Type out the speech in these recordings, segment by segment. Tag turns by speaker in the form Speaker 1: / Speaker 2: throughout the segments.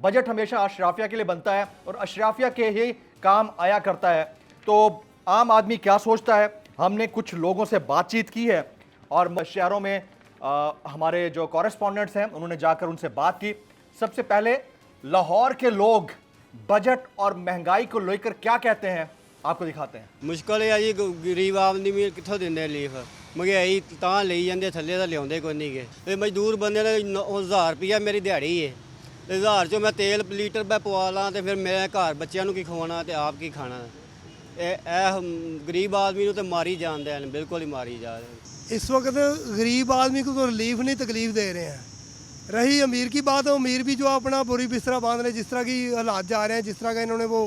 Speaker 1: Budget हमेशा अशराफिया के लिए बनता है और अशराफिया के ही काम आया करता है। तो आम आदमी क्या सोचता है, हमने कुछ लोगों से बातचीत की है और शहरों में हमारे जो कॉरेस्पॉन्डेंट्स हैं उन्होंने जाकर उनसे बात की। सबसे पहले लाहौर के लोग बजट और महंगाई को लेकर क्या कहते हैं, आपको दिखाते हैं।
Speaker 2: मुश्किल है जी, गरीब आदमी कितों देंगे लीफ, महंगाई तां लई जांदे, थल्ले तां लियाउंदे कोई नहीं गे। मजदूर बंदे ने 1000 रुपया मेरी दिहाड़ी है, 1000 चों मैं तेल लीटर मैं पवा ला तो फिर मैं घर बच्चों की खवाना तो आप की खाना। गरीब आदमी तो मारी जाते हैं, बिल्कुल ही मारी जा रहे हैं।
Speaker 3: इस वक्त गरीब आदमी को तो रिलीफ नहीं, तकलीफ दे रहे हैं। रही अमीर की बात, अमीर भी जो अपना बोरी बिस्तरा बांध रहे, जिस तरह की हालात जा रहे हैं, जिस तरह का इन्होंने वो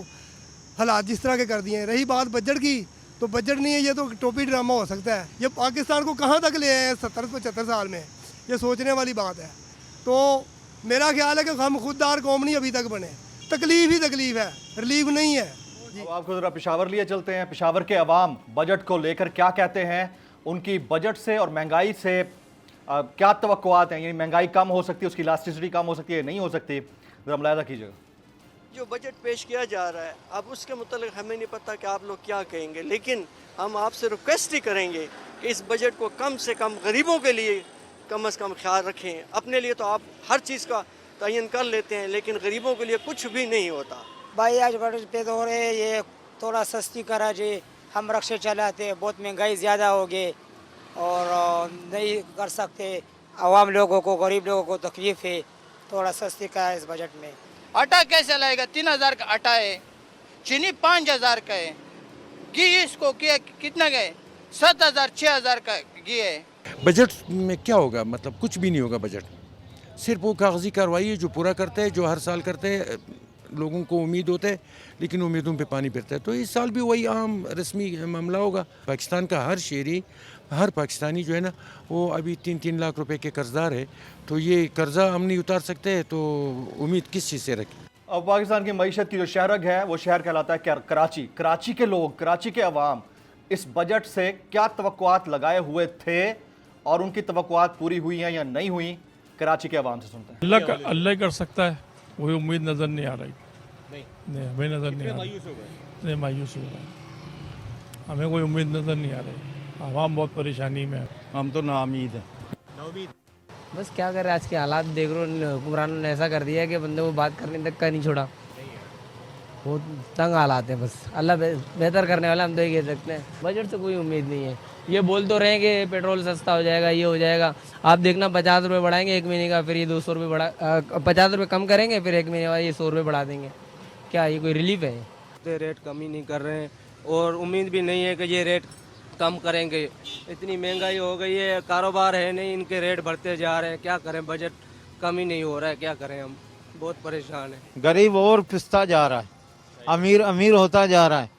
Speaker 3: हालात जिस तरह के कर दिए हैं। रही बात बजट की, तो बजट नहीं है, ये तो टोपी ड्रामा हो सकता है। ये पाकिस्तान को कहाँ तक ले आए हैं 70-75 साल में, ये सोचने वाली बात है। तो मेरा ख्याल है कि हम खुददार कौम नहीं अभी तक बने, तकलीफ ही तकलीफ है, रिलीफ नहीं है।
Speaker 1: अब आपको ज़रा पेशावर लिए चलते हैं। पेशावर के अवाम बजट को लेकर क्या कहते हैं, उनकी बजट से और महंगाई से क्या तवक्कुआत हैं, यानी महंगाई कम हो सकती है, उसकी इलास्टिसिटी कम हो सकती है, नहीं हो सकती, ज़रा मुलाहिज़ा कीजिएगा।
Speaker 4: जो बजट पेश किया जा रहा है अब उसके मुतालिक हमें नहीं पता कि आप लोग क्या कहेंगे, लेकिन हम आपसे रिक्वेस्ट ही करेंगे कि इस बजट को कम से कम गरीबों के लिए कम से कम ख्याल रखें। अपने लिए तो आप हर चीज़ का तयन कर लेते हैं, लेकिन गरीबों के लिए कुछ भी नहीं होता।
Speaker 5: भाई आज बजट पे तो हो रहे, ये थोड़ा सस्ती करा जी, हम रक्शे चलाते, बहुत महंगाई ज़्यादा हो गई और नहीं कर सकते। आवाम लोगों को, गरीब लोगों को तकलीफ़ है, थोड़ा सस्ती का है इस बजट में।
Speaker 6: आटा कैसे लाएगा? 3000 का आटा है, चीनी 5000 का है, घी इसको कितना गए 7000 6000 का घी है।
Speaker 7: बजट में क्या होगा, मतलब कुछ भी नहीं होगा। बजट सिर्फ वो कागजी कार्रवाई है जो पूरा करते हैं, जो हर साल करते हैं। लोगों को उम्मीद होता है लेकिन उम्मीदों पे पानी फिरता है। तो इस साल भी वही आम रस्मी मामला होगा। पाकिस्तान का हर शहरी, हर पाकिस्तानी जो है ना, वो अभी 3-3 लाख रुपए के कर्जदार है। तो ये कर्जा हम नहीं उतार सकते, तो उम्मीद किस चीज़ से रखें।
Speaker 1: अब पाकिस्तान की मईशत की जो शहरग है वो शहर कहलाता है कराची। कराची के लोग, कराची के अवाम इस बजट से क्या तवक्कुआत लगाए हुए थे और उनकी तवक्कुआत पूरी हुई हैं या नहीं हुई, कराची के अवाम से सुनते हैं।
Speaker 8: अल्लाह कर सकता है, वही उम्मीद नज़र नहीं आ रही। नहीं हमें नज़र नहीं आ रही, मायूस हो गए, हमें कोई उम्मीद नज़र नहीं आ रही। आवाम बहुत परेशानी में है।
Speaker 2: हम तो नाउमीद हैं।
Speaker 9: बस क्या कर रहे, आज के हालात देख रहे हो, हुक्मरानों ने ऐसा कर दिया है कि बंदे को बात करने तक का नहीं छोड़ा। बहुत तंग हालात है। बस अल्लाह बेहतर करने वाला, हम तो ये कह सकते हैं। बजट से कोई उम्मीद नहीं है। ये बोल तो रहे हैं कि पेट्रोल सस्ता हो जाएगा, ये हो जाएगा। आप देखना 50 रुपये बढ़ाएंगे एक महीने का, फिर ये 200 रुपये बढ़ा 50 रुपये कम करेंगे, फिर एक महीने बाद ये 100 रुपये बढ़ा देंगे। क्या ये कोई रिलीफ है?
Speaker 2: तो रेट कम ही नहीं कर रहे हैं और उम्मीद भी नहीं है कि ये रेट कम करेंगे। इतनी महंगाई हो गई है, कारोबार है नहीं, इनके रेट बढ़ते जा रहे हैं। क्या करें, बजट कम ही नहीं हो रहा है, क्या करें, हम बहुत परेशान हैं।
Speaker 10: गरीब और पिसता जा रहा है, अमीर अमीर होता जा रहा है,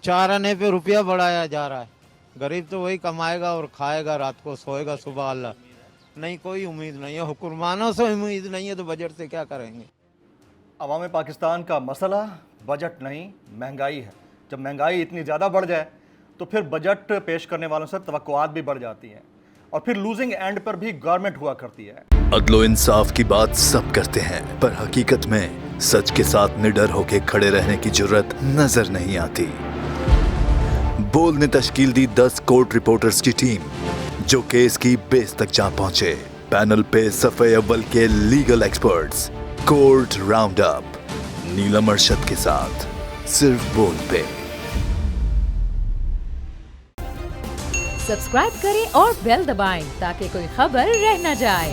Speaker 10: 4 आने पे रुपया बढ़ाया जा रहा है। गरीब तो वही कमाएगा और खाएगा, रात को सोएगा, सुबह अल्लाह। नहीं, कोई उम्मीद नहीं है, हुक्मरानों से उम्मीद नहीं है, तो बजट से क्या करेंगे।
Speaker 1: अवाम पाकिस्तान का मसला बजट नहीं, महंगाई है। जब महंगाई इतनी ज़्यादा बढ़ जाए तो फिर बजट पेश करने वालों से तवक्कुआत भी बढ़ जाती हैं और फिर लूजिंग एंड पर भी गवर्नमेंट हुआ करती है।
Speaker 11: अदलो इंसाफ की बात सब करते हैं, पर हकीकत में सच के साथ निडर होके खड़े रहने की जुर्रत नजर नहीं आती। बोल ने तश्कील दी 10 कोर्ट रिपोर्टर्स की टीम, जो केस की बेस तक जा पहुंचे। पैनल पे सफ़े अव्वल के legal experts. Court round up Neelam Arshad के साथ, सिर्फ बोल पे।
Speaker 12: सब्सक्राइब करें और बेल दबाएं ताकि कोई खबर रह न जाए।